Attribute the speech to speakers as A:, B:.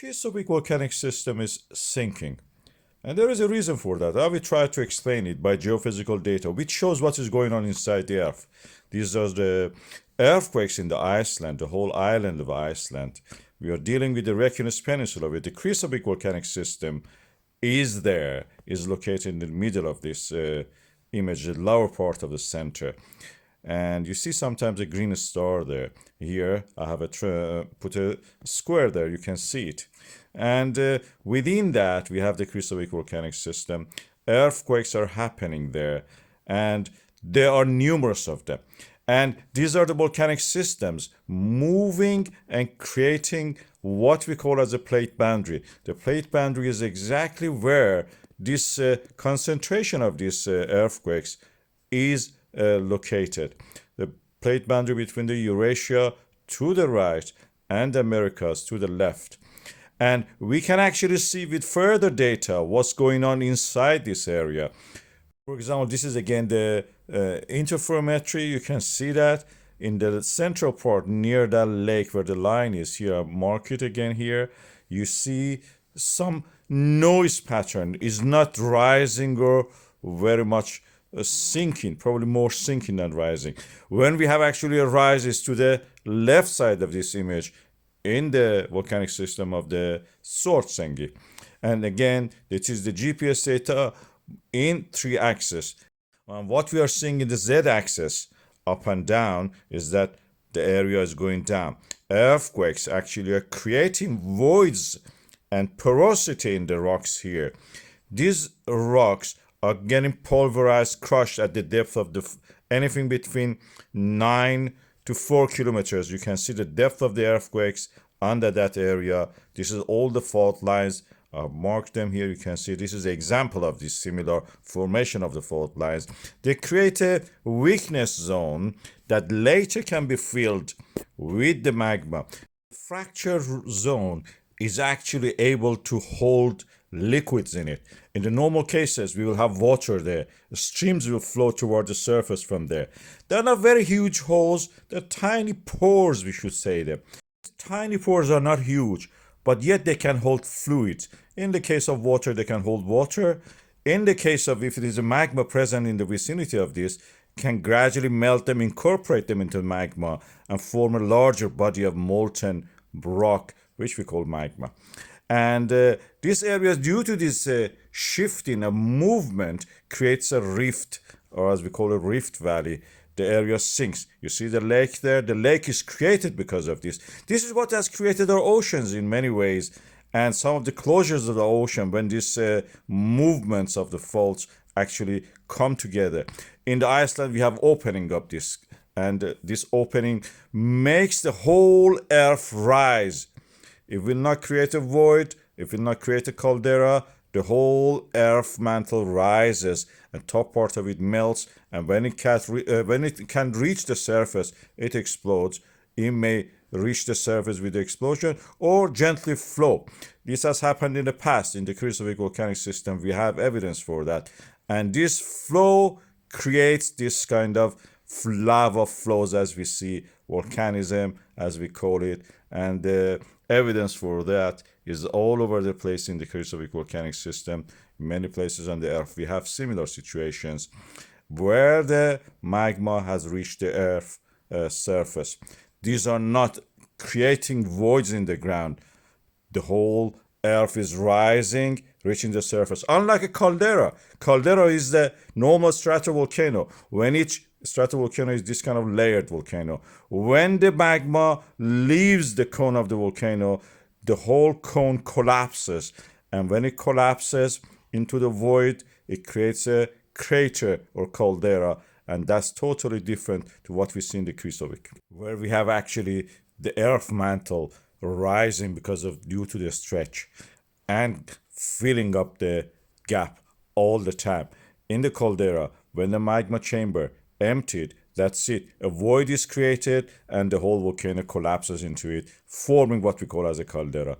A: Krísuvík volcanic system is sinking. And there is a reason for that. I will try to explain it by geophysical data, which shows what is going on inside the earth. These are the earthquakes in the Iceland, the whole island of Iceland. We are dealing with the Reykjanes Peninsula, where the Krísuvík volcanic system is located in the middle of this image, the lower part of the center. And you see sometimes a green star there. Here I have put a square there, you can see it. And within that we have the Krísuvík volcanic system. Earthquakes are happening there, and there are numerous of them. And these are the volcanic systems moving and creating what we call as a plate boundary. The plate boundary is exactly where this concentration of these earthquakes is located. The plate boundary between the Eurasia to the right and the Americas to the left. And we can actually see with further data what's going on inside this area. For example, this is again the interferometry. You can see that in the central part near that lake where the line is here. I mark it again here. You see some noise pattern is not rising or very much sinking, probably more sinking than rising. When we have actually a rise is to the left side of this image in the volcanic system of the Þrauṅsjöldur. And again, this is the GPS data in 3 axes. What we are seeing in the z-axis up and down is that the area is going down. Earthquakes actually are creating voids and porosity in the rocks here. These rocks are getting pulverized, crushed at the depth of anything between 9 to 4 kilometers. You can see the depth of the earthquakes under that area. This is all the fault lines. I've marked them here. You can see this is an example of this similar formation of the fault lines. They create a weakness zone that later can be filled with the magma. The fracture zone is actually able to hold liquids in it. In the normal cases, we will have water there. The streams will flow toward the surface from there. They're not very huge holes. They're tiny pores, we should say them. Tiny pores are not huge, but yet they can hold fluids. In the case of water, they can hold water. In the case of if it is a magma present in the vicinity of this, can gradually melt them, incorporate them into magma, and form a larger body of molten rock, which we call magma. And this area, due to this shifting, a movement, creates a rift, or as we call a rift valley. The area sinks. You see the lake there? The lake is created because of this. This is what has created our oceans in many ways. And some of the closures of the ocean, when these movements of the faults actually come together. In the Iceland, we have opening up this. And this opening makes the whole earth rise. It will not create a void. It will not create a caldera. The whole earth mantle rises and top part of it melts. And when it can reach the surface, it explodes. It may reach the surface with the explosion or gently flow. This has happened in the past in the Krísuvík volcanic system. We have evidence for that. And this flow creates this kind of lava flows, as we see, volcanism, as we call it. And the evidence for that is all over the place in the Krísuvík volcanic system. In many places on the earth, we have similar situations where the magma has reached the earth surface. These are not creating voids in the ground. The whole earth is rising, reaching the surface. Unlike a caldera. Caldera is the normal stratovolcano. When each stratovolcano is this kind of layered volcano. When the magma leaves the cone of the volcano, the whole cone collapses. And when it collapses into the void, it creates a crater or caldera. And that's totally different to what we see in the Krísuvík, where we have actually the earth mantle rising due to the stretch and filling up the gap all the time. In the caldera, when the magma chamber emptied, that's it. A void is created and the whole volcano collapses into it, forming what we call as a caldera.